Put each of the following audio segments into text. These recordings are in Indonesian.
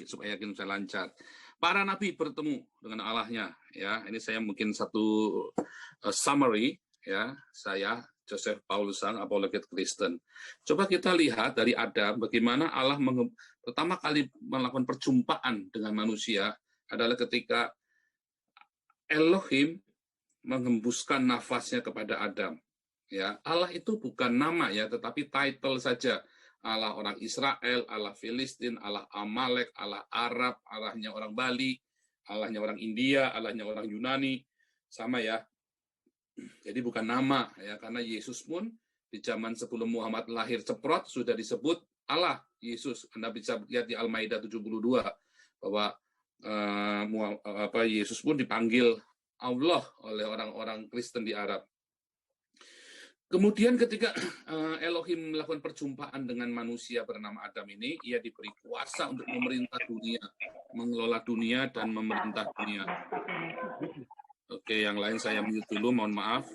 supaya yakin bisa lancar. Para nabi bertemu dengan Allahnya, ya. Ini saya mungkin satu summary, ya. Saya Joseph Paulus Sang, apologet Kristen. Coba kita lihat dari Adam bagaimana Allah pertama kali melakukan perjumpaan dengan manusia adalah ketika Elohim menghembuskan nafasnya kepada Adam. Ya, Allah itu bukan nama ya, tetapi title saja. Allah orang Israel, Allah Filistin, Allah Amalek, Allah Arab, Allahnya orang Bali, Allahnya orang India, Allahnya orang Yunani, sama ya. Jadi bukan nama ya, karena Yesus pun di zaman sebelum Muhammad lahir ceprot sudah disebut Allah Yesus. Anda bisa lihat di Al-Maidah 72 bahwa Yesus pun dipanggil Allah oleh orang-orang Kristen di Arab. Kemudian ketika Elohim melakukan perjumpaan dengan manusia bernama Adam ini, ia diberi kuasa untuk memerintah dunia, mengelola dunia dan memerintah dunia. Oke, yang lain saya mute dulu, mohon maaf.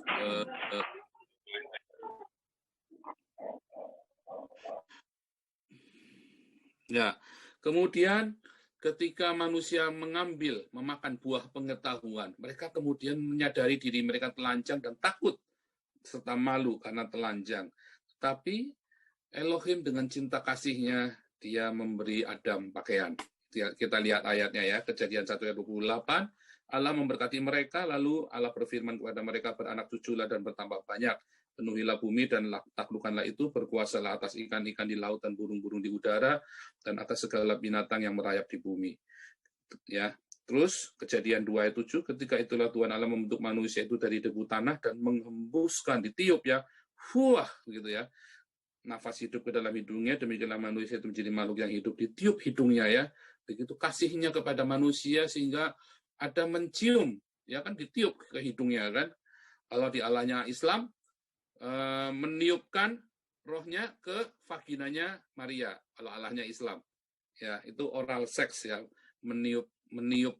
Ya, kemudian ketika manusia memakan buah pengetahuan, mereka kemudian menyadari diri mereka telanjang dan takut serta malu karena telanjang. Tapi Elohim dengan cinta kasihnya, dia memberi Adam pakaian. Kita lihat ayatnya ya, Kejadian 1 ayat 28. Allah memberkati mereka, lalu Allah berfirman kepada mereka, beranak cuculah dan bertambah banyak, penuhilah bumi dan taklukkanlah itu, berkuasalah atas ikan-ikan di laut dan burung-burung di udara, dan atas segala binatang yang merayap di bumi. Ya, terus Kejadian 2 ayat 7, ketika itulah Tuhan Allah membentuk manusia itu dari debu tanah dan menghembuskan, ditiup ya, gitu ya, nafas hidup ke dalam hidungnya, demikianlah manusia itu menjadi makhluk yang hidup, ditiup hidungnya ya, begitu kasihnya kepada manusia sehingga ada mencium, ya kan, ditiup ke hidungnya kan. Kalau di Allahnya Islam, meniupkan rohnya ke vaginanya Maria, kalau Allahnya Islam. Ya, itu oral seks ya, meniup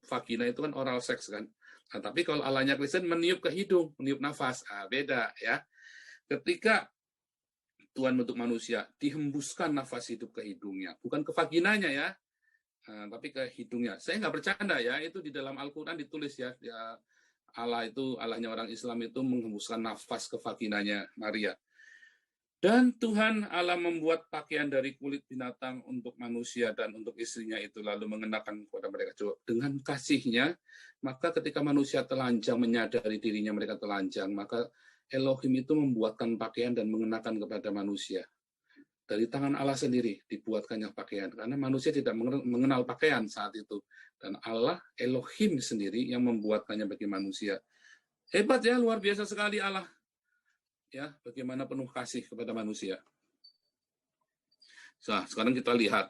vagina itu kan oral seks kan. Nah, tapi kalau Allahnya Kristen meniup ke hidung, meniup nafas, beda ya. Ketika Tuhan bentuk manusia, dihembuskan nafas hidup ke hidungnya, bukan ke vaginanya ya, tapi ke hidungnya. Saya nggak bercanda ya, itu di dalam Al-Quran ditulis ya, Allah itu, Allahnya orang Islam itu menghembuskan nafas ke vaginanya Maria. Dan Tuhan Allah membuat pakaian dari kulit binatang untuk manusia dan untuk istrinya itu, lalu mengenakan kepada mereka. Coba, dengan kasihnya, maka ketika manusia telanjang menyadari dirinya mereka telanjang, maka Elohim itu membuatkan pakaian dan mengenakan kepada manusia. Dari tangan Allah sendiri dibuatkannya pakaian, karena manusia tidak mengenal pakaian saat itu. Dan Allah, Elohim sendiri yang membuatkannya bagi manusia. Hebat ya, luar biasa sekali Allah. Ya, bagaimana penuh kasih kepada manusia. Nah, sekarang kita lihat.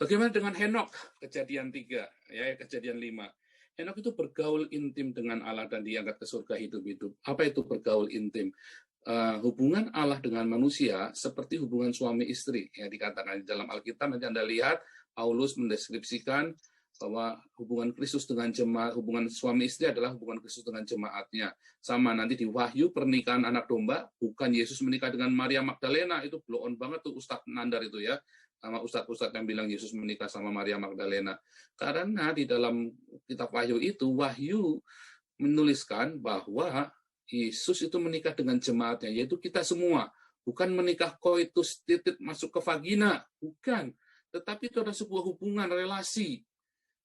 Bagaimana dengan Henok, Kejadian 3, ya, Kejadian 5. Henok itu bergaul intim dengan Allah dan diangkat ke surga hidup-hidup. Apa itu bergaul intim? Hubungan Allah dengan manusia seperti hubungan suami istri, ya, dikatakan di dalam Alkitab. Nanti Anda lihat Paulus mendeskripsikan bahwa hubungan Kristus dengan jemaat, hubungan suami istri adalah hubungan Kristus dengan jemaatnya. Sama nanti di Wahyu pernikahan anak domba, bukan Yesus menikah dengan Maria Magdalena, itu blow on banget tuh Ustadz Nandar itu ya, sama Ustadz yang bilang Yesus menikah sama Maria Magdalena. Karena di dalam kitab Wahyu itu, Wahyu menuliskan bahwa Yesus itu menikah dengan jemaatnya, yaitu kita semua. Bukan menikah koitus titit masuk ke vagina, bukan. Tetapi itu ada sebuah hubungan, relasi.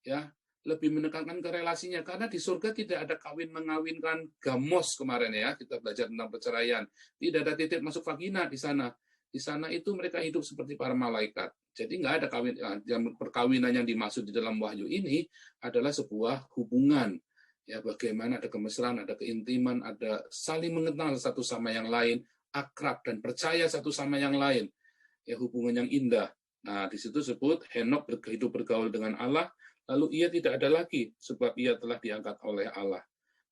Ya, lebih menekankan ke relasinya, karena di surga tidak ada kawin mengawinkan gamos kemarin ya, kita belajar tentang perceraian. Tidak ada titik masuk vagina di sana. Di sana itu mereka hidup seperti para malaikat. Jadi nggak ada perkawinan yang dimaksud di dalam Wahyu ini adalah sebuah hubungan. Ya, bagaimana ada kemesraan, ada keintiman, ada saling mengenal satu sama yang lain, akrab dan percaya satu sama yang lain. Ya, hubungan yang indah. Nah, di situ sebut Henok hidup bergaul dengan Allah, lalu ia tidak ada lagi sebab ia telah diangkat oleh Allah.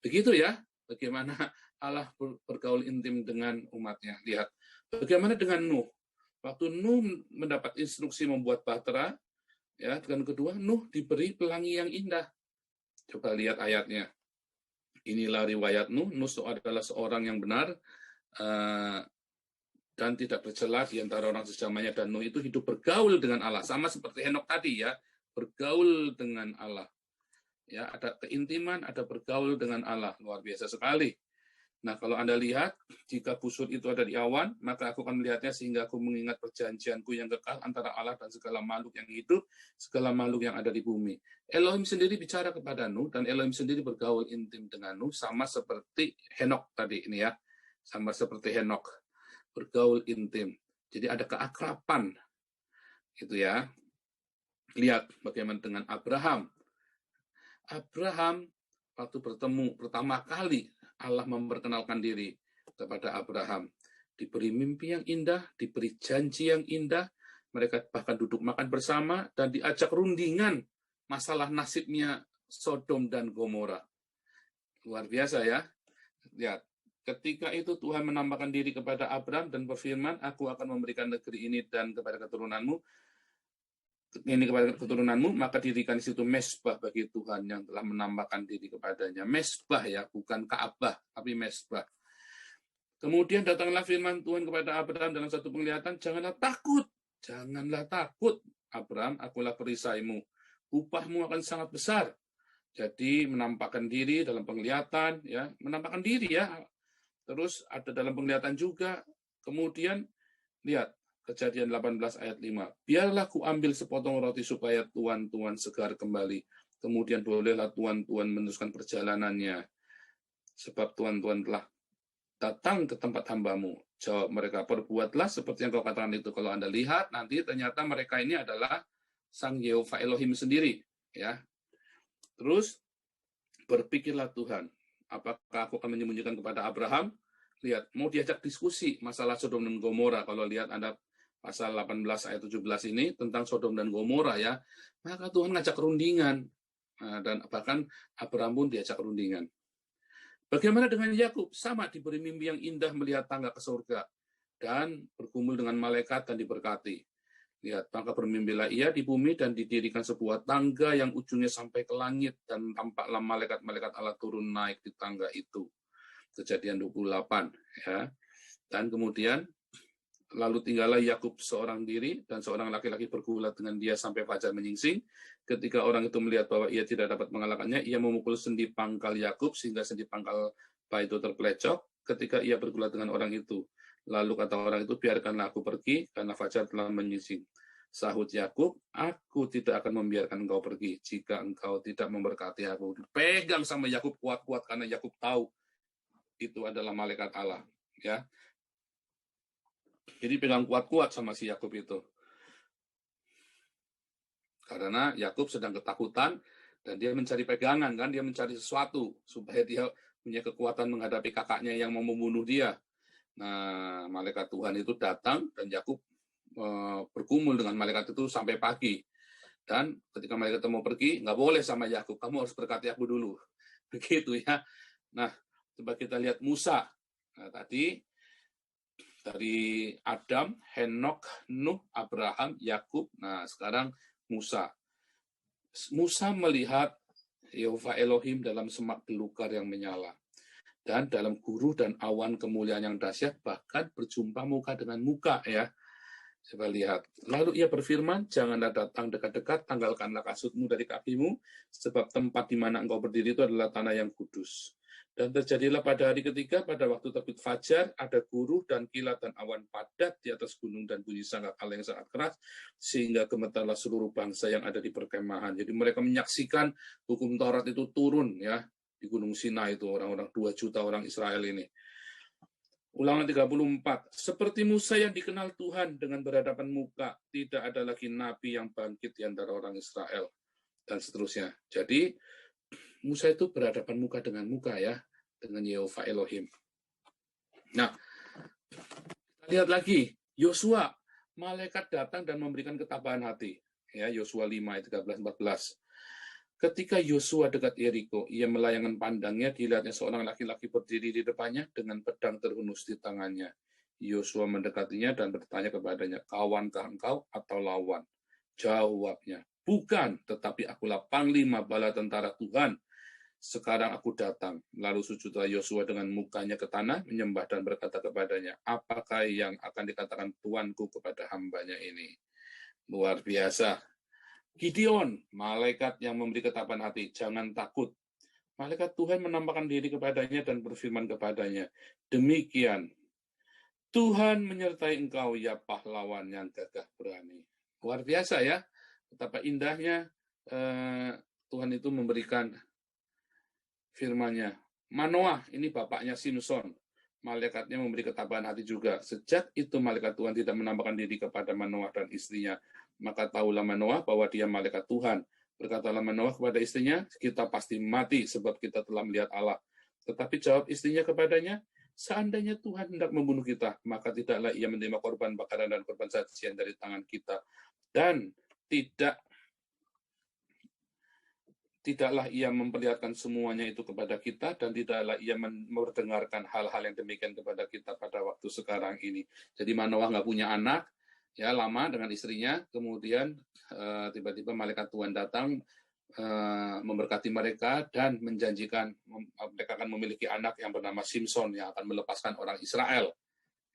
Begitu ya, bagaimana Allah bergaul intim dengan umatnya. Lihat, bagaimana dengan Nuh. Waktu Nuh mendapat instruksi membuat bahtera, ya, dan kedua, Nuh diberi pelangi yang indah. Coba lihat ayatnya. Inilah riwayat Nuh. Nuh adalah seorang yang benar dan tidak bercela di antara orang sezamannya, dan Nuh itu hidup bergaul dengan Allah, sama seperti Henok tadi ya, bergaul dengan Allah. Ya, ada keintiman, ada bergaul dengan Allah, luar biasa sekali. Nah, kalau Anda lihat, jika busur itu ada di awan, maka aku akan melihatnya sehingga aku mengingat perjanjianku yang kekal antara Allah dan segala makhluk yang hidup, segala makhluk yang ada di bumi. Elohim sendiri bicara kepada Nuh, dan Elohim sendiri bergaul intim dengan Nuh, sama seperti Henok tadi ini ya, sama seperti Henok, bergaul intim. Jadi ada keakraban, gitu ya. Lihat bagaimana dengan Abraham. Abraham waktu bertemu pertama kali Allah memperkenalkan diri kepada Abraham. Diberi mimpi yang indah, diberi janji yang indah, mereka bahkan duduk makan bersama dan diajak rundingan masalah nasibnya Sodom dan Gomora. Luar biasa ya. Lihat, ketika itu Tuhan menampakkan diri kepada Abraham dan berfirman, aku akan memberikan negeri ini dan kepada keturunanmu, maka dirikan di situ mesbah bagi Tuhan yang telah menampakkan diri kepadanya. Mesbah ya, bukan Ka'bah, tapi mesbah. Kemudian datanglah firman Tuhan kepada Abraham dalam satu penglihatan, janganlah takut, Abraham, akulah perisaimu, upahmu akan sangat besar. Jadi menampakkan diri dalam penglihatan, ya, menampakkan diri ya. Terus ada dalam penglihatan juga. Kemudian lihat, Kejadian 18 ayat 5. Biarlah ku ambil sepotong roti supaya tuan-tuan segar kembali. Kemudian bolehlah tuan-tuan meneruskan perjalanannya. Sebab tuan-tuan telah datang ke tempat hambamu. Jawab mereka, perbuatlah seperti yang kau katakan itu. Kalau Anda lihat, nanti ternyata mereka ini adalah Sang Yehova Elohim sendiri. Ya. Terus, berpikirlah Tuhan, apakah aku akan menyembunyikan kepada Abraham? Lihat, mau diajak diskusi masalah Sodom dan Gomora. Kalau lihat Anda pasal 18 ayat 17 ini tentang Sodom dan Gomora ya, maka Tuhan ngajak rundingan, dan bahkan Abraham pun diajak rundingan. Bagaimana dengan Yakub? Sama, diberi mimpi yang indah melihat tangga ke surga dan bergumul dengan malaikat dan diberkati. Lihat, maka bermimpilah ia di bumi dan didirikan sebuah tangga yang ujungnya sampai ke langit dan tampaklah malaikat-malaikat Allah turun naik di tangga itu. Kejadian 28 ya. Dan kemudian lalu tinggallah Yakub seorang diri dan seorang laki-laki bergulat dengan dia sampai fajar menyingsing. Ketika orang itu melihat bahwa ia tidak dapat mengalahkannya, ia memukul sendi pangkal Yakub sehingga sendi pangkal itu terpelecok ketika ia bergulat dengan orang itu. Lalu kata orang itu, biarkanlah aku pergi karena fajar telah menyingsing. Sahut Yakub, aku tidak akan membiarkan engkau pergi jika engkau tidak memberkati aku. Pegang sama Yakub kuat-kuat karena Yakub tahu itu adalah malaikat Allah. Ya. Jadi pegang kuat-kuat sama si Yakub itu. Karena Yakub sedang ketakutan dan dia mencari pegangan kan, dia mencari sesuatu supaya dia punya kekuatan menghadapi kakaknya yang mau membunuh dia. Nah, malaikat Tuhan itu datang dan Yakub bergumul dengan malaikat itu sampai pagi. Dan ketika malaikat itu mau pergi, nggak boleh sama Yakub, kamu harus berkati aku dulu. Begitu ya. Nah, coba kita lihat Musa. Nah, tadi dari Adam, Henok, Nuh, Abraham, Yakub. Nah, sekarang Musa. Musa melihat Yehova Elohim dalam semak belukar yang menyala. Dan dalam guruh dan awan kemuliaan yang dahsyat, bahkan berjumpa muka dengan muka ya. Coba lihat. Lalu ia berfirman, janganlah datang dekat-dekat, tanggalkanlah kasutmu dari kakimu, sebab tempat di mana engkau berdiri itu adalah tanah yang kudus. Dan terjadilah pada hari ketiga, pada waktu terbit fajar, ada guruh dan kilat dan awan padat di atas gunung dan bunyi sangkakala yang sangat keras, sehingga gemetarlah seluruh bangsa yang ada di perkemahan. Jadi mereka menyaksikan hukum Taurat itu turun ya di Gunung Sinai itu, orang-orang 2 juta orang Israel ini. Ulangan 34, seperti Musa yang dikenal Tuhan dengan berhadapan muka, tidak ada lagi nabi yang bangkit di antara orang Israel, dan seterusnya. Jadi Musa itu berhadapan muka dengan muka ya, dengan Yehova Elohim. Nah, kita lihat lagi, Yosua, malaikat datang dan memberikan ketabahan hati. Ya, Yosua 5 ayat 13-14. Ketika Yosua dekat Yeriko, ia melayangkan pandangnya, dilihatnya seorang laki-laki berdiri di depannya dengan pedang terhunus di tangannya. Yosua mendekatinya dan bertanya kepadanya, kawankah engkau atau lawan? Jawabnya, bukan, tetapi akulah panglima bala tentara Tuhan. sekarang aku datang. Lalu sujudlah Yosua dengan mukanya ke tanah, menyembah dan berkata kepadanya, apakah yang akan dikatakan Tuanku kepada hambanya ini? Luar biasa. Gideon, malaikat yang memberi ketabahan hati, jangan takut. Malaikat Tuhan menampakkan diri kepadanya dan berfirman kepadanya, demikian, Tuhan menyertai engkau, ya pahlawan yang gagah berani. Luar biasa ya, betapa indahnya Tuhan itu memberikan firman-Nya. Manoah, ini bapaknya Simson. Malaikatnya memberi ketabahan hati juga. Sejak itu malaikat Tuhan tidak menampakkan diri kepada Manoah dan istrinya. Maka tahulah Manoah bahwa dia malaikat Tuhan. Berkatalah Manoah kepada istrinya, kita pasti mati sebab kita telah melihat Allah. Tetapi jawab istrinya kepadanya, seandainya Tuhan hendak membunuh kita, maka tidaklah ia menerima korban bakaran dan korban sajian dari tangan kita. Dan tidaklah ia memperlihatkan semuanya itu kepada kita, dan tidaklah ia mendengarkan hal-hal yang demikian kepada kita pada waktu sekarang ini. Jadi Manoah nggak punya anak, ya lama dengan istrinya, kemudian tiba-tiba malaikat Tuhan datang, memberkati mereka dan menjanjikan mereka akan memiliki anak yang bernama Simson yang akan melepaskan orang Israel.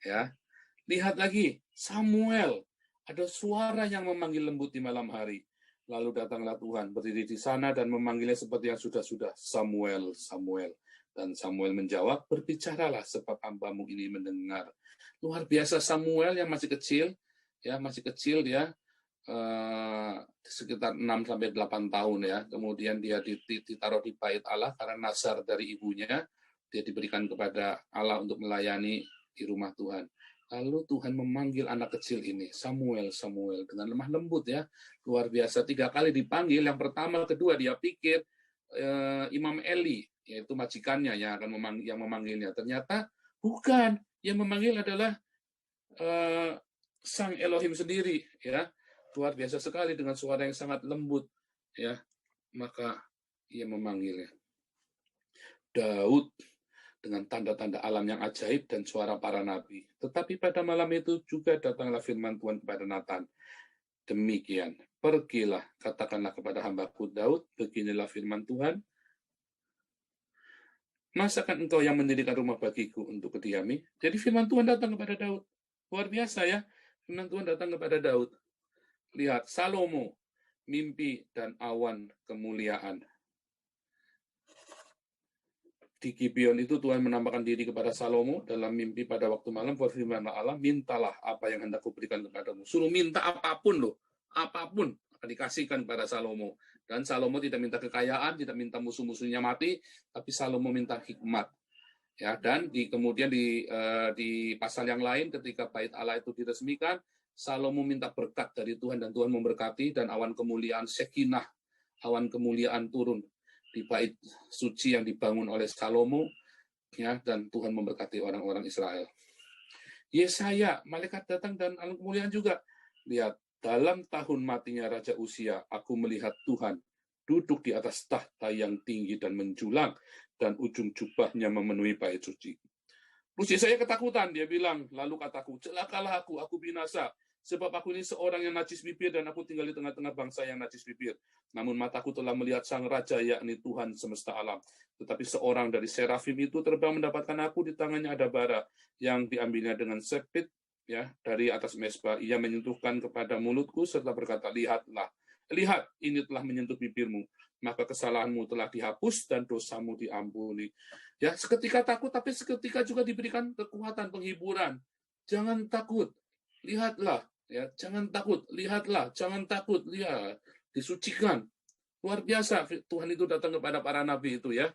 Ya, lihat lagi Samuel, ada suara yang memanggil lembut di malam hari. Lalu datanglah Tuhan berdiri di sana dan memanggilnya seperti yang sudah-sudah, Samuel, Samuel. Dan Samuel menjawab, berbicaralah sebab hambamu ini mendengar. Luar biasa, Samuel yang masih kecil dia. Sekitar 6-8 tahun ya. Kemudian dia ditaruh di bait Allah karena nazar dari ibunya. Dia diberikan kepada Allah untuk melayani di rumah Tuhan. Lalu Tuhan memanggil anak kecil ini, Samuel, Samuel, dengan lemah lembut ya. Luar biasa, 3 kali dipanggil. Yang pertama, kedua dia pikir Imam Eli, yaitu majikannya yang akan memanggilnya. Ternyata bukan, yang memanggil adalah Sang Elohim sendiri ya. Luar biasa sekali dengan suara yang sangat lembut ya, maka ia memanggilnya. Daud dengan tanda-tanda alam yang ajaib dan suara para nabi. Tetapi pada malam itu juga datanglah firman Tuhan kepada Nathan. Demikian, pergilah, katakanlah kepada hambaku Daud, beginilah firman Tuhan, masakan engkau yang mendirikan rumah bagiku untuk kediami? Jadi firman Tuhan datang kepada Daud. Luar biasa ya, firman Tuhan datang kepada Daud. Lihat, Salomo, mimpi dan awan kemuliaan. Di Gibeon itu Tuhan menampakkan diri kepada Salomo dalam mimpi pada waktu malam, berfirmanlah Allah, mintalah apa yang hendak kuberikan kepadamu. Suruh minta apapun loh, apapun akan dikasihkan kepada Salomo. Dan Salomo tidak minta kekayaan, tidak minta musuh-musuhnya mati, tapi Salomo minta hikmat. Ya, dan kemudian di pasal yang lain ketika bait Allah itu diresmikan, Salomo minta berkat dari Tuhan dan Tuhan memberkati, dan awan kemuliaan Shekinah, awan kemuliaan turun di bait suci yang dibangun oleh Salomo ya, dan Tuhan memberkati orang-orang Israel. Yesaya, malaikat datang dan awan kemuliaan juga. Lihat, dalam tahun matinya Raja Uzia, aku melihat Tuhan duduk di atas tahta yang tinggi dan menjulang, dan ujung jubahnya memenuhi bait suci. Terus Yesaya ketakutan, dia bilang, lalu kataku, celakalah aku binasa, sebab aku ini seorang yang najis bibir, dan aku tinggal di tengah-tengah bangsa yang najis bibir. Namun mataku telah melihat Sang Raja, yakni Tuhan semesta alam. Tetapi seorang dari serafim itu terbang mendapatkan aku, di tangannya ada bara yang diambilnya dengan sepit ya dari atas mezbah. Ia menyentuhkan kepada mulutku serta berkata, lihatlah, lihat, ini telah menyentuh bibirmu, maka kesalahanmu telah dihapus dan dosamu diampuni. Ya, seketika takut, tapi seketika juga diberikan kekuatan, penghiburan. Jangan takut, lihatlah. Ya, jangan takut, lihatlah, jangan takut, lihat, disucikan. Luar biasa, Tuhan itu datang kepada para nabi itu ya.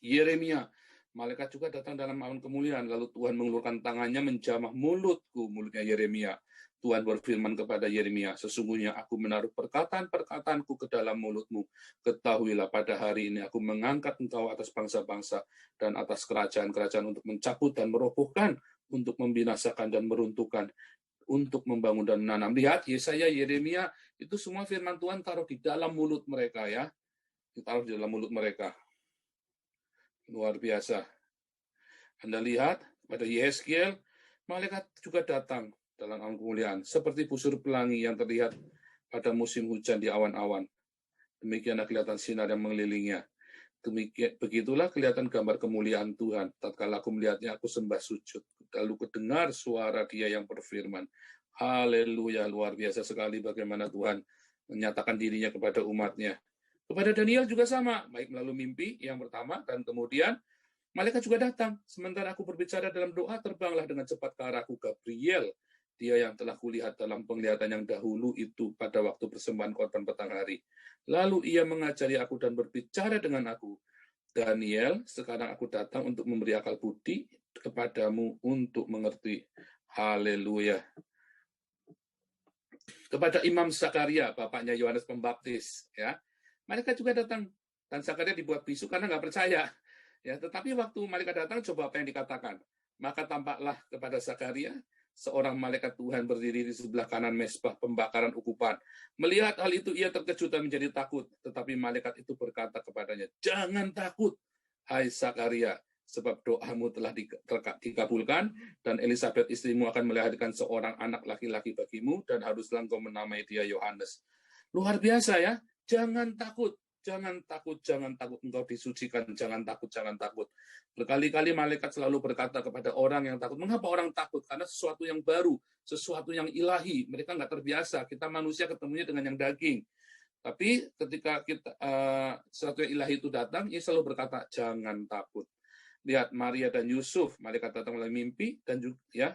Yeremia, malaikat juga datang dalam awan kemuliaan, lalu Tuhan mengulurkan tangannya menjamah mulutku, mulutnya Yeremia. Tuhan berfirman kepada Yeremia, sesungguhnya aku menaruh perkataan-perkataanku ke dalam mulutmu. Ketahuilah pada hari ini aku mengangkat engkau atas bangsa-bangsa dan atas kerajaan-kerajaan untuk mencabut dan merobohkan, untuk membinasakan dan meruntuhkan, untuk membangun dan menanam. Lihat, Yesaya, Yeremia, itu semua firman Tuhan taruh di dalam mulut mereka ya. Ditaruh di dalam mulut mereka. Luar biasa. Anda lihat, pada Yehezkiel, malaikat juga datang dalam awan kemuliaan, seperti busur pelangi yang terlihat pada musim hujan di awan-awan. Demikianlah kelihatan sinar yang mengelilinginya. Begitulah kelihatan gambar kemuliaan Tuhan. Tatkala aku melihatnya, aku sembah sujud. Lalu kedengar suara Dia yang berfirman. Haleluya, luar biasa sekali bagaimana Tuhan menyatakan dirinya kepada umatnya. Kepada Daniel juga sama, baik melalui mimpi yang pertama, dan kemudian malaikat juga datang. Sementara aku berbicara dalam doa, terbanglah dengan cepat ke arahku Gabriel. Dia yang telah kulihat dalam penglihatan yang dahulu itu pada waktu persembahan korban petang hari. Lalu ia mengajari aku dan berbicara dengan aku. Daniel, sekarang aku datang untuk memberi akal budi kepadamu untuk mengerti. Haleluya. Kepada Imam Zakaria, bapaknya Yohanes Pembaptis, ya, malaikat juga datang, dan Zakaria dibuat bisu karena nggak percaya. Ya, tetapi waktu malaikat datang, coba apa yang dikatakan? Maka tampaklah kepada Zakaria seorang malaikat Tuhan berdiri di sebelah kanan mezbah pembakaran ukupan. Melihat hal itu, ia terkejut dan menjadi takut. Tetapi malaikat itu berkata kepadanya, jangan takut, hai Zakaria, sebab doamu telah dikabulkan, dan Elisabet istrimu akan melahirkan seorang anak laki-laki bagimu, dan haruslah engkau menamai dia Yohanes. Luar biasa ya, jangan takut, jangan takut, jangan takut, engkau disucikan, jangan takut, jangan takut. Berkali-kali malaikat selalu berkata kepada orang yang takut, mengapa orang takut? Karena sesuatu yang baru, sesuatu yang ilahi, mereka nggak terbiasa, kita manusia ketemunya dengan yang daging. Tapi ketika sesuatu yang ilahi itu datang, ia selalu berkata, jangan takut. Lihat Maria dan Yusuf, malaikat datang melalui mimpi dan juga ya.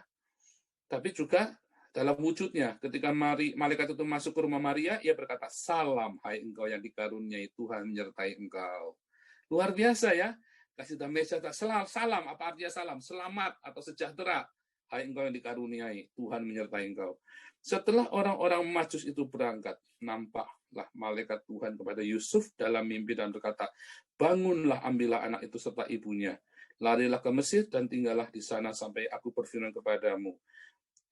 Tapi juga dalam wujudnya, ketika malaikat itu masuk ke rumah Maria, ia berkata, salam hai engkau yang dikaruniai Tuhan menyertai engkau. Luar biasa ya. Kasih damai sejahtera. Salam, apa artinya salam? Selamat atau sejahtera. Hai engkau yang dikaruniai Tuhan menyertai engkau. Setelah orang-orang Majus itu berangkat, nampaklah malaikat Tuhan kepada Yusuf dalam mimpi dan berkata, bangunlah, ambillah anak itu serta ibunya. Larilah ke Mesir dan tinggallah di sana sampai aku berfirman kepadamu.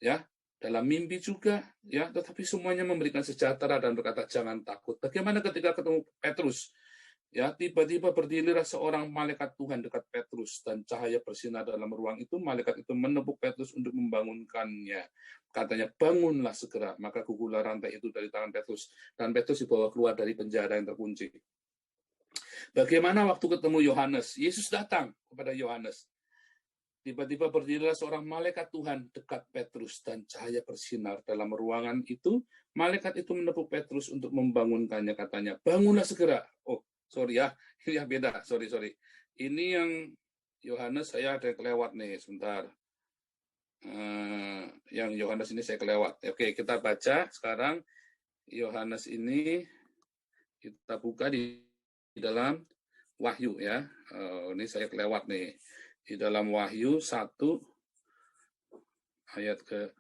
Ya, dalam mimpi juga, ya, tetapi semuanya memberikan sejahtera dan berkata jangan takut. Bagaimana ketika ketemu Petrus? Ya, tiba-tiba berdirilah seorang malaikat Tuhan dekat Petrus dan cahaya bersinar dalam ruang itu. Malaikat itu menepuk Petrus untuk membangunkannya. Katanya, bangunlah segera. Maka gugulah rantai itu dari tangan Petrus dan Petrus dibawa keluar dari penjara yang terkunci. Bagaimana waktu ketemu Yohanes? Yesus datang kepada Yohanes. Tiba-tiba berdirilah seorang malaikat Tuhan dekat Petrus dan cahaya bersinar dalam ruangan itu. Malaikat itu menepuk Petrus untuk membangunkannya, katanya, bangunlah segera. Oh, sorry ya, ini yang beda, sorry. Ini yang Yohanes saya ada kelewat nih, sebentar. Yang Yohanes ini saya kelewat. Oke, kita baca sekarang Yohanes ini, kita buka di dalam Wahyu ya. Ini saya kelewat nih. Di dalam Wahyu 1 ayat ke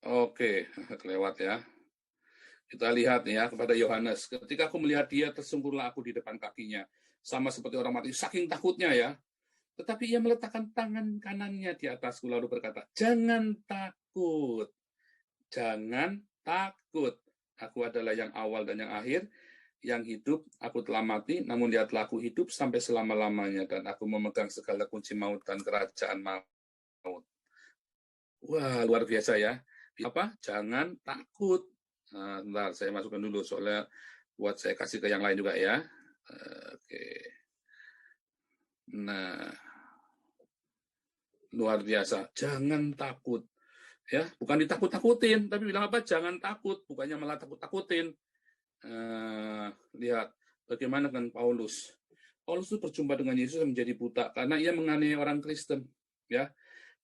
Oke, kelewat ya. Kita lihat ya kepada Yohanes. Ketika aku melihat dia, tersungkurlah aku di depan kakinya. Sama seperti orang mati, saking takutnya ya. Tetapi ia meletakkan tangan kanannya di atasku, lalu berkata, jangan takut. Jangan takut. Aku adalah yang awal dan yang akhir, yang hidup. Aku telah mati, namun lihatlah aku hidup sampai selama-lamanya. Dan aku memegang segala kunci maut dan kerajaan maut. Wah, luar biasa ya. Apa? Jangan takut. Nah, bentar, saya masukkan dulu soalnya buat saya kasih ke yang lain juga ya. Oke. Nah, luar biasa. Jangan takut. Ya, bukan ditakut-takutin, tapi bilang apa? Jangan takut, bukannya malah takut-takutin. Lihat bagaimana dengan Paulus. Paulus itu berjumpa dengan Yesus menjadi buta karena ia menganiaya orang Kristen, ya.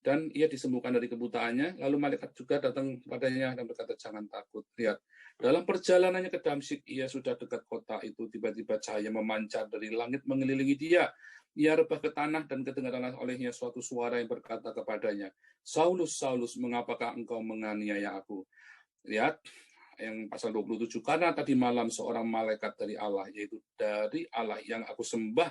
Dan ia disembuhkan dari kebutaannya, lalu malaikat juga datang kepadanya dan berkata, jangan takut. Lihat, dalam perjalanannya ke Damsyik, ia sudah dekat kota itu, tiba-tiba cahaya memancar dari langit mengelilingi dia. Ia rebah ke tanah dan kedengaranlah olehnya suatu suara yang berkata kepadanya, Saulus, Saulus, mengapakah engkau menganiaya aku? Lihat, yang pasal 27, karena tadi malam seorang malaikat dari Allah, yaitu dari Allah yang aku sembah,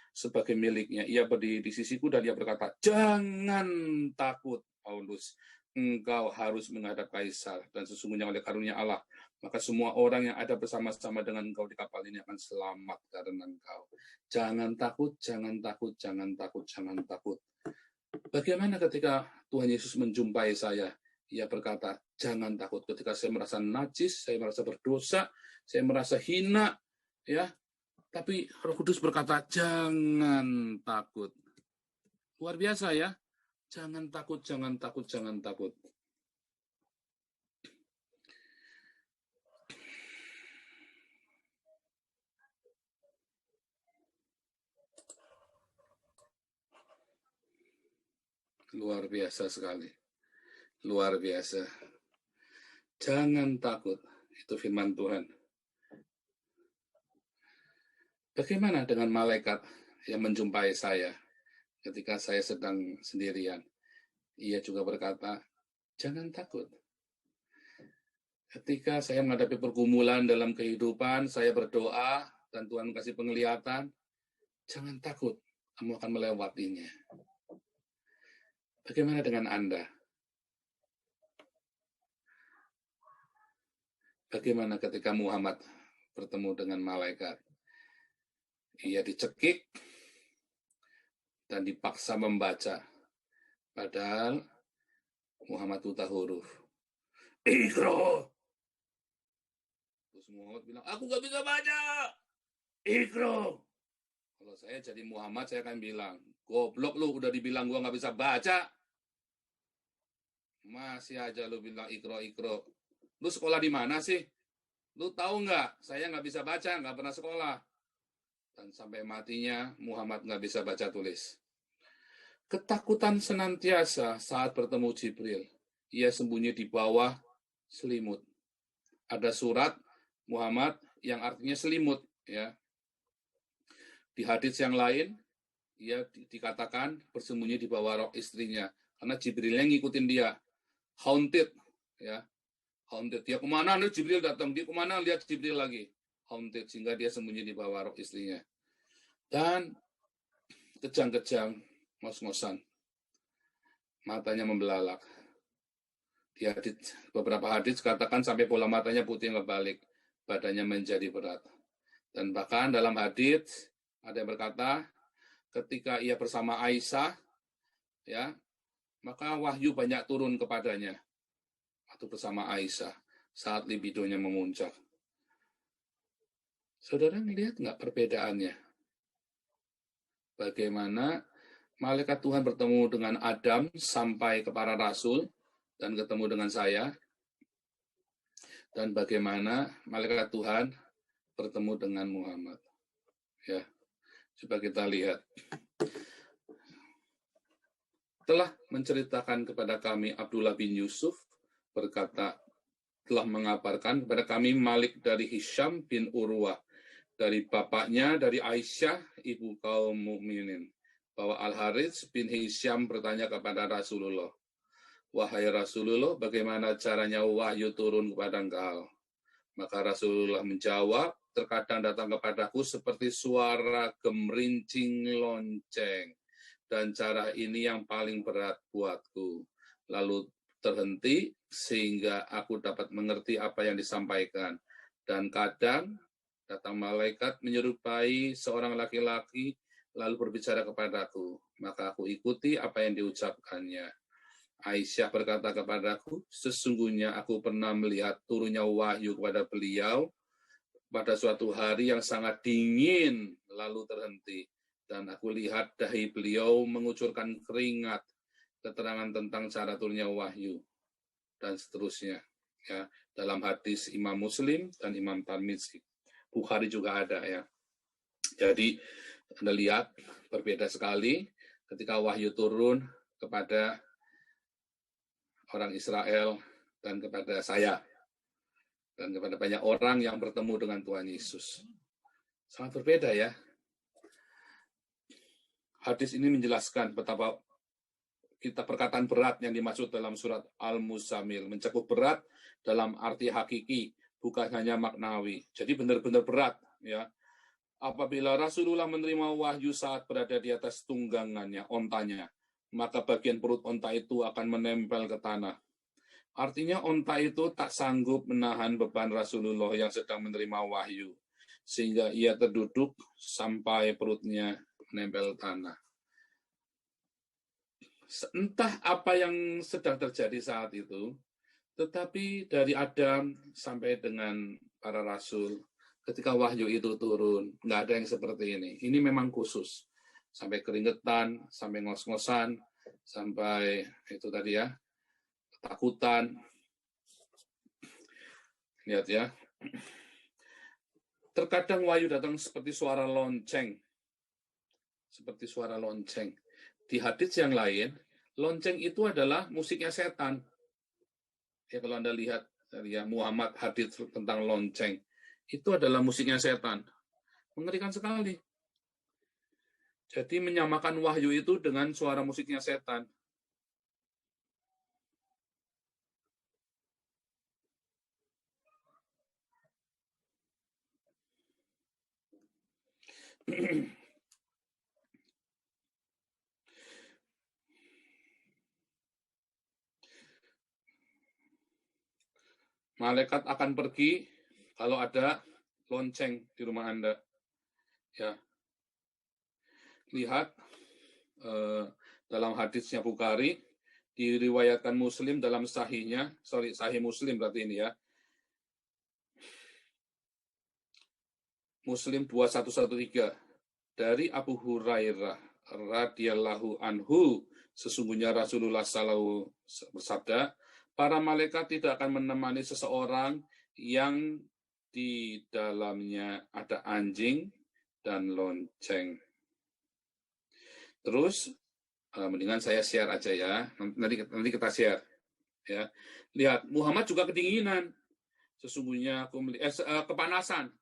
sebagai miliknya. Ia berdiri di sisiku dan dia berkata, jangan takut, Paulus. engkau harus menghadap kaisar, dan sesungguhnya oleh karunia Allah, maka semua orang yang ada bersama-sama dengan engkau di kapal ini akan selamat karena engkau. Jangan takut, jangan takut, jangan takut, jangan takut. Bagaimana ketika Tuhan Yesus menjumpai saya? Ia berkata, jangan takut. Ketika saya merasa najis, saya merasa berdosa, saya merasa hina, ya. Tapi Roh Kudus berkata, jangan takut. Luar biasa ya. Jangan takut, jangan takut, jangan takut. Luar biasa sekali. Luar biasa. Jangan takut. Itu firman Tuhan. Bagaimana dengan malaikat yang menjumpai saya ketika saya sedang sendirian? Ia juga berkata, jangan takut. Ketika saya menghadapi pergumulan dalam kehidupan, saya berdoa, dan Tuhan kasih penglihatan, jangan takut, kamu akan melewatinya. Bagaimana dengan Anda? Bagaimana ketika Muhammad bertemu dengan malaikat? Ia dicekik dan dipaksa membaca. Padahal Muhammad buta huruf. Iqra. Terus Muhammad bilang, aku gak bisa baca. Iqra. Kalau saya jadi Muhammad, saya akan bilang, goblok lu, udah dibilang gua gak bisa baca. Masih aja lu bilang Iqra, Iqra. Lu sekolah di mana sih? Lu tahu nggak? Saya nggak bisa baca, nggak pernah sekolah. Dan sampai matinya Muhammad nggak bisa baca tulis. Ketakutan senantiasa saat bertemu Jibril. Ia sembunyi di bawah selimut. Ada surat Muhammad yang artinya selimut, ya. Di hadits yang lain, ia dikatakan bersembunyi di bawah rok istrinya, karena Jibril yang ngikutin dia, haunted, ya. Haunted. Dia kemana nih Jibril datang, dia kemana lihat Jibril lagi. Haunted, sehingga dia sembunyi di bawah rok istrinya. Dan kejang-kejang, ngos-ngosan. Matanya membelalak. Di hadits, beberapa hadits katakan sampai bola matanya putih ngebalik. Badannya menjadi berat. Dan bahkan dalam hadits, ada yang berkata, ketika ia bersama Aisyah, ya, maka wahyu banyak turun kepadanya. Waktu bersama Aisyah, saat libidonya memuncak. Saudara melihat nggak perbedaannya? Bagaimana malaikat Tuhan bertemu dengan Adam sampai ke para rasul dan ketemu dengan saya, dan bagaimana malaikat Tuhan bertemu dengan Muhammad. Ya, coba kita lihat. Telah menceritakan kepada kami Abdullah bin Yusuf, berkata, telah mengabarkan kepada kami Malik dari Hisham bin Urwah, dari bapaknya, dari Aisyah, ibu kaum mukminin, bahwa Al-Harits bin Hisham bertanya kepada Rasulullah, wahai Rasulullah, bagaimana caranya wahyu turun kepada engkau? Maka Rasulullah menjawab, terkadang datang kepadaku seperti suara gemerincing lonceng, dan cara ini yang paling berat buatku. Lalu terhenti sehingga aku dapat mengerti apa yang disampaikan. Dan kadang datang malaikat menyerupai seorang laki-laki lalu berbicara kepadaku. Maka aku ikuti apa yang diucapkannya. Aisyah berkata kepadaku, sesungguhnya aku pernah melihat turunnya wahyu kepada beliau pada suatu hari yang sangat dingin lalu terhenti. Dan aku lihat dahi beliau mengucurkan keringat, keterangan tentang cara turunnya wahyu, dan seterusnya. Ya, dalam hadis Imam Muslim dan Imam Tirmidzi. Bukhari juga ada, ya. Jadi Anda lihat berbeda sekali ketika wahyu turun kepada orang Israel dan kepada saya dan kepada banyak orang yang bertemu dengan Tuhan Yesus. Sangat berbeda, ya. Hadis ini menjelaskan betapa kita perkataan berat yang dimaksud dalam surat Al-Muzammil, mencakup berat dalam arti hakiki, bukan hanya maknawi. Jadi benar-benar berat, ya. Apabila Rasulullah menerima wahyu saat berada di atas tunggangannya, ontanya, maka bagian perut onta itu akan menempel ke tanah. Artinya onta itu tak sanggup menahan beban Rasulullah yang sedang menerima wahyu, sehingga ia terduduk sampai perutnya menempel tanah. Entah apa yang sedang terjadi saat itu, tetapi dari Adam sampai dengan para rasul, ketika wahyu itu turun, nggak ada yang seperti ini. Ini memang khusus. Sampai keringetan, sampai ngos-ngosan, sampai itu tadi ya, ketakutan. Lihat ya. Terkadang wahyu datang seperti suara lonceng. Seperti suara lonceng. Di hadits yang lain, lonceng itu adalah musiknya setan. Ya kalau Anda lihat ya Muhammad hadits tentang lonceng, itu adalah musiknya setan. Mengerikan sekali. Jadi menyamakan wahyu itu dengan suara musiknya setan. Malaikat akan pergi kalau ada lonceng di rumah Anda. Ya. Lihat dalam hadisnya Bukhari, diriwayatkan Muslim dalam sahihnya, sahih Muslim berarti ini ya. Muslim 2113 dari Abu Hurairah radhiyallahu anhu, sesungguhnya Rasulullah sallallahu bersabda, para malaikat tidak akan menemani seseorang yang di dalamnya ada anjing dan lonceng. Terus mendingan saya share aja ya, nanti kita share ya. Lihat, Muhammad juga kedinginan. Sesungguhnya aku kepanasan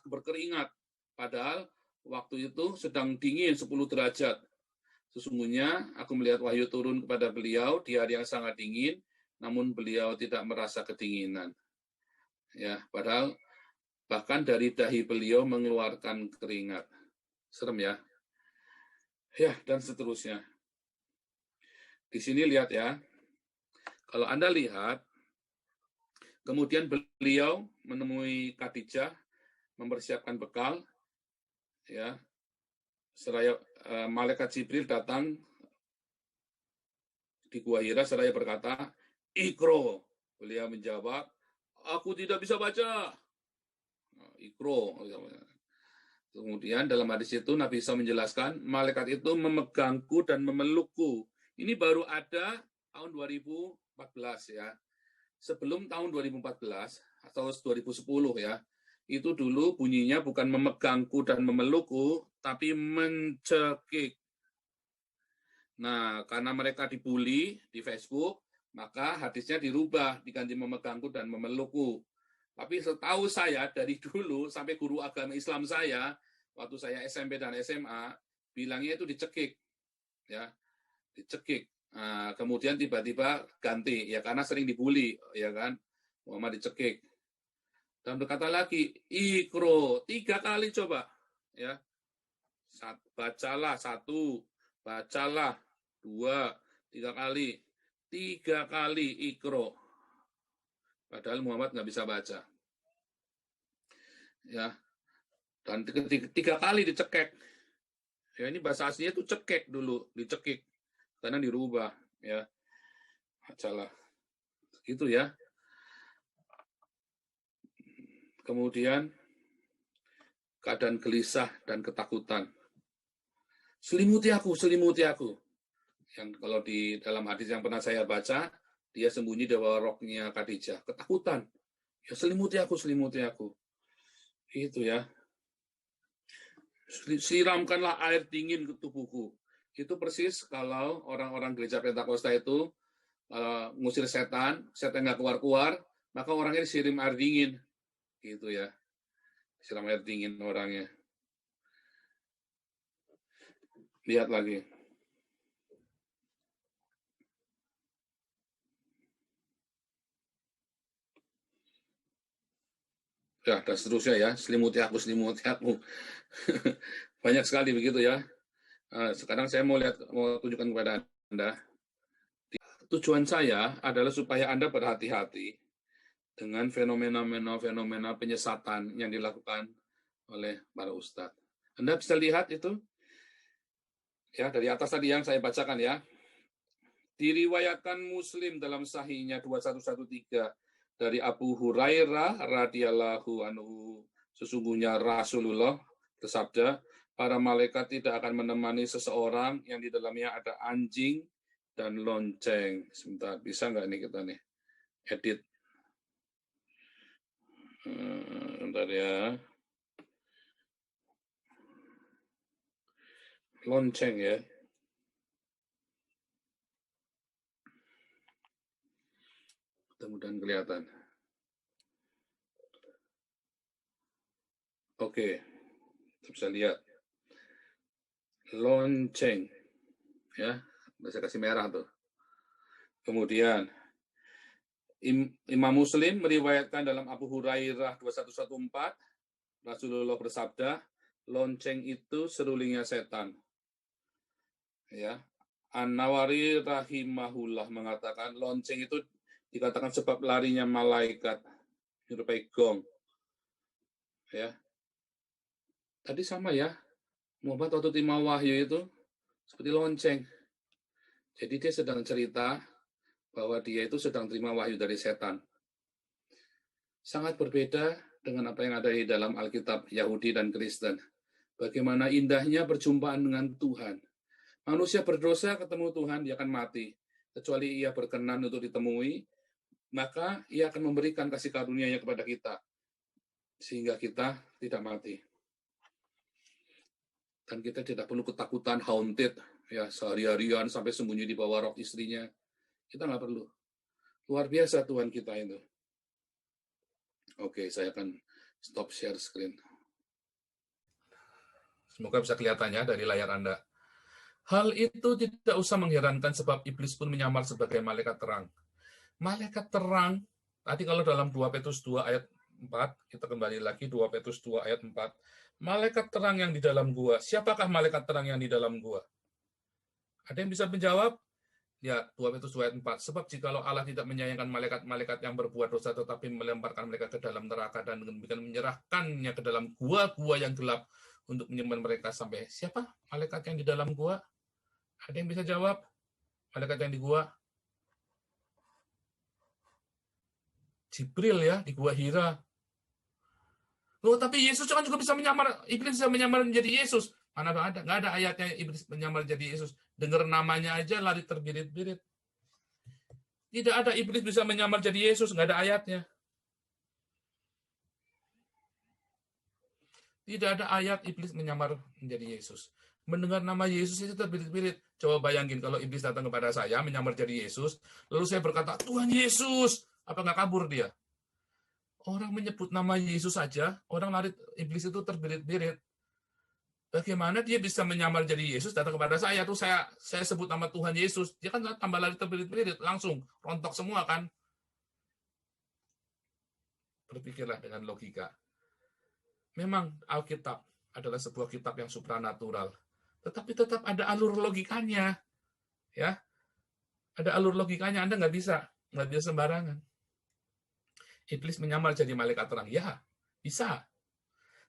berkeringat. Padahal waktu itu sedang dingin 10 derajat. Sesungguhnya aku melihat wahyu turun kepada beliau di hari yang sangat dingin, namun beliau tidak merasa kedinginan. Ya, padahal bahkan dari dahi beliau mengeluarkan keringat. Serem ya. Ya, dan seterusnya. Di sini lihat ya. Kalau Anda lihat, kemudian beliau menemui Khadijah, mempersiapkan bekal, ya. Seraya malaikat Jibril datang di Gua Hira, seraya berkata, "Iqra." Beliau menjawab, "Aku tidak bisa baca." Iqra. Kemudian dalam hadis itu Nabi Isa menjelaskan, malaikat itu memegangku dan memelukku. Ini baru ada tahun 2014 ya. Sebelum tahun 2014 atau 2010 ya, itu dulu bunyinya bukan memegangku dan memelukku, tapi mencekik. Nah, karena mereka dibully di Facebook, maka hadisnya dirubah, diganti memegangku dan memelukku. Tapi setahu saya dari dulu sampai guru agama Islam saya, waktu saya SMP dan SMA, bilangnya itu dicekik. Ya, dicekik. Nah, kemudian tiba-tiba ganti, ya karena sering dibully, ya kan, Muhammad dicekik. Dan berkata lagi, Iqra, 3 kali coba. Ya, bacalah 1, bacalah 2, 3 kali. 3 kali Iqra. Padahal Muhammad nggak bisa baca. Ya, dan 3 kali dicekek. Ya, ini bahasa aslinya itu cekek dulu, dicekik. Karena dirubah, ya. Bacalah. Gitu ya. Kemudian keadaan gelisah dan ketakutan. Selimuti aku, selimuti aku. Yang kalau di dalam hadis yang pernah saya baca, dia sembunyi di bawah roknya Khadijah. Ketakutan. Ya selimuti aku, selimuti aku. Itu ya. Siramkanlah air dingin ke tubuhku. Itu persis kalau orang-orang gereja Pentakosta itu ngusir setan nggak keluar-keluar, maka orangnya disiram air dingin. Gitu ya. Siram air dingin orangnya. Lihat lagi. Ya, dan seterusnya ya, selimuti aku, selimuti aku. Banyak sekali begitu ya. Sekarang saya mau tunjukkan kepada Anda. Tujuan saya adalah supaya Anda berhati-hati dengan fenomena penyesatan yang dilakukan oleh para ustadz. Anda bisa lihat itu, ya, dari atas tadi yang saya bacakan ya. Diriwayatkan Muslim dalam sahihnya 2113 dari Abu Hurairah radhiyallahu anhu, sesungguhnya Rasulullah bersabda, para malaikat tidak akan menemani seseorang yang di dalamnya ada anjing dan lonceng. Sebentar, bisa nggak nih kita nih edit? Bentar ya. Lonceng ya. Mudah-mudahan kelihatan. Oke, kita bisa lihat. Lonceng. Ya, bisa kasih merah tuh. Kemudian, Imam Muslim meriwayatkan dalam Abu Hurairah 2114, Rasulullah bersabda, lonceng itu serulingnya setan. Ya, An-Nawawi rahimahullah mengatakan lonceng itu dikatakan sebab larinya malaikat, menyerupai gong. Ya, tadi sama ya, Muhammad waktu terima wahyu itu seperti lonceng. Jadi dia sedang cerita bahwa dia itu sedang terima wahyu dari setan. Sangat berbeda dengan apa yang ada di dalam Alkitab Yahudi dan Kristen. Bagaimana indahnya perjumpaan dengan Tuhan. Manusia berdosa ketemu Tuhan, dia akan mati. Kecuali ia berkenan untuk ditemui, maka ia akan memberikan kasih karunia-Nya kepada kita. Sehingga kita tidak mati. Dan kita tidak perlu ketakutan, haunted, ya sehari-harian sampai sembunyi di bawah rok istrinya. Kita nggak perlu. Luar biasa Tuhan kita itu. Oke, saya akan stop share screen. Semoga bisa kelihatannya dari layar Anda. Hal itu tidak usah mengherankan sebab iblis pun menyamar sebagai malaikat terang. Malaikat terang, tadi kalau dalam 2 Petrus 2 ayat 4, kita kembali lagi 2 Petrus 2 ayat 4. Malaikat terang yang di dalam gua. Siapakah malaikat terang yang di dalam gua? Ada yang bisa menjawab? Ya, 2 Petrus 2 ayat 4. Sebab jikalau Allah tidak menyayangkan malaikat-malaikat yang berbuat dosa, tetapi melemparkan mereka ke dalam neraka dan demikian menyerahkannya ke dalam gua-gua yang gelap untuk menyimpan mereka sampai. Siapa malaikat yang di dalam gua? Ada yang bisa jawab? Malaikat yang di gua? Jibril ya, di gua Hira. Loh, tapi Yesus kan juga bisa menyamar, iblis bisa menyamar menjadi Yesus. Mana ada? Nggak ada ayatnya iblis menyamar jadi Yesus. Dengar namanya aja lari terbirit-birit. Tidak ada iblis bisa menyamar jadi Yesus, nggak ada ayatnya. Tidak ada ayat iblis menyamar menjadi Yesus. Mendengar nama Yesus itu terbirit-birit. Coba bayangin kalau iblis datang kepada saya menyamar jadi Yesus, lalu saya berkata, Tuhan Yesus, apa nggak kabur dia? Orang menyebut nama Yesus saja, orang lari, iblis itu terbirit-birit. Bagaimana dia bisa menyamar jadi Yesus, datang kepada saya, tuh saya sebut nama Tuhan Yesus, dia kan tambah lari terbirit-birit, langsung rontok semua kan. Berpikirlah dengan logika. Memang Alkitab adalah sebuah kitab yang supranatural, tetapi tetap ada alur logikanya. Ya, ada alur logikanya, Anda nggak bisa sembarangan. Iblis menyamar jadi malaikat terang, ya, bisa.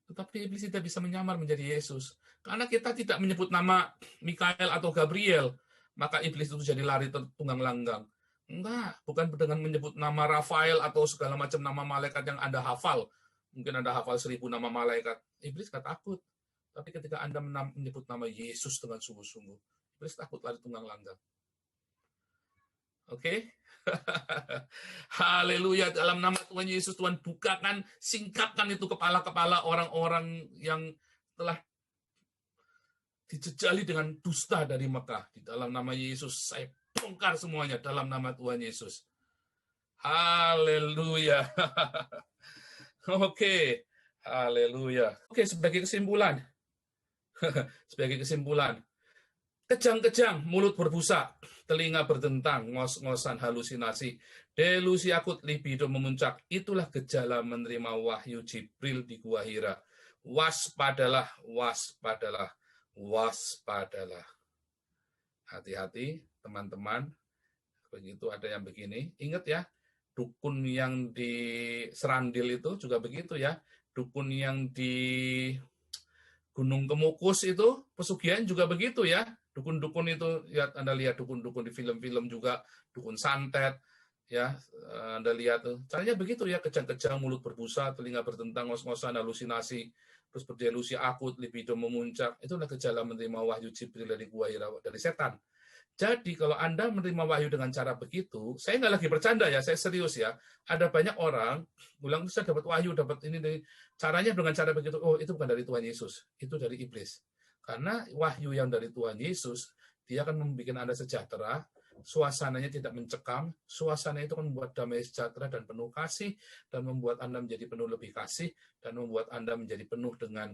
Tetapi iblis tidak bisa menyamar menjadi Yesus. Karena kita tidak menyebut nama Mikael atau Gabriel, maka iblis itu jadi lari tunggang langgang. Enggak, bukan dengan menyebut nama Rafael atau segala macam nama malaikat yang Anda hafal. Mungkin Anda hafal 1000 nama malaikat. Iblis nggak takut. Tapi ketika Anda menyebut nama Yesus dengan sungguh-sungguh, iblis takut lari tunggang langgang. Oke? Haleluya, dalam nama Tuhan Yesus, Tuhan bukakan, singkapkan itu kepala-kepala orang-orang yang telah dijejali dengan dusta dari Mekah. Di dalam nama Yesus, saya bongkar semuanya dalam nama Tuhan Yesus. Haleluya. Oke, haleluya. Oke, sebagai kesimpulan, kejang-kejang, mulut berbusa, telinga berdentang, ngos-ngosan, halusinasi, delusi akut, libido memuncak. Itulah gejala menerima wahyu Jibril di Gua Hira. Waspadalah, waspadalah, waspadalah. Hati-hati, teman-teman. begitu ada yang begini. Ingat ya, dukun yang di Serandil itu juga begitu ya. Dukun yang di Gunung Kemukus itu pesugihan juga begitu ya. Dukun-dukun itu ya, Anda lihat dukun-dukun di film-film juga, dukun santet ya. Anda lihat tuh. Caranya begitu ya, kejang-kejang, mulut berbusa, telinga bertentang, ngos-ngosan, halusinasi, terus berdelusi akut, libido memuncak. Itulah gejala menerima wahyu Jibril dari Gua Hira, dari setan. Jadi kalau Anda menerima wahyu dengan cara begitu, saya nggak lagi bercanda ya, saya serius ya. Ada banyak orang bilang, saya dapat wahyu, dapat ini, caranya dengan cara begitu. Oh, itu bukan dari Tuhan Yesus, itu dari iblis. Karena wahyu yang dari Tuhan Yesus, dia akan membuat Anda sejahtera, suasananya tidak mencekam, suasana itu akan membuat damai sejahtera dan penuh kasih, dan membuat Anda menjadi penuh lebih kasih, dan membuat Anda menjadi penuh dengan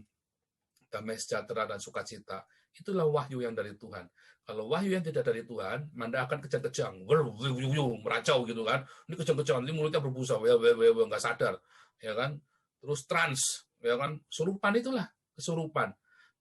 damai sejahtera dan sukacita. Itulah wahyu yang dari Tuhan. Kalau wahyu yang tidak dari Tuhan, Anda akan kejang-kejang, meracau gitu kan. Ini kejang-kejang, ini mulutnya berbusa, nggak sadar, ya kan. Terus trans, ya kan. Kesurupan itulah, kesurupan.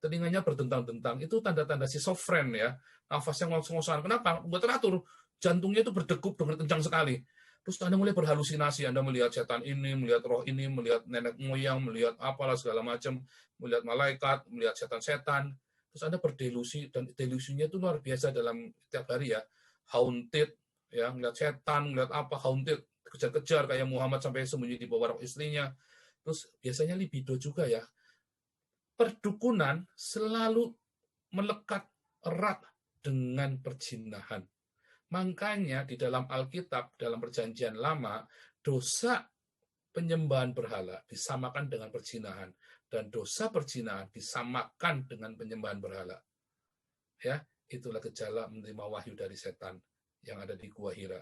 Telinganya berdentang-dentang, itu tanda-tanda schizofren ya. Nafasnya ngos-ngosan. Kenapa? Buat teratur, jantungnya itu berdegup dengan kencang sekali. Terus Anda mulai berhalusinasi, Anda melihat setan ini, melihat roh ini, melihat nenek moyang, melihat apalah segala macam, melihat malaikat, melihat setan-setan. Terus Anda berdelusi, dan delusinya itu luar biasa dalam setiap hari ya. Haunted, ya, melihat setan, melihat apa, haunted, kejar-kejar kayak Muhammad sampai sembunyi di bawah istrinya. Terus biasanya libido juga ya. Perdukunan selalu melekat erat dengan perjinahan. Makanya di dalam Alkitab, dalam Perjanjian Lama, dosa penyembahan berhala disamakan dengan perzinahan, dan dosa perzinahan disamakan dengan penyembahan berhala. Ya, itulah gejala menerima wahyu dari setan yang ada di Gua Hira.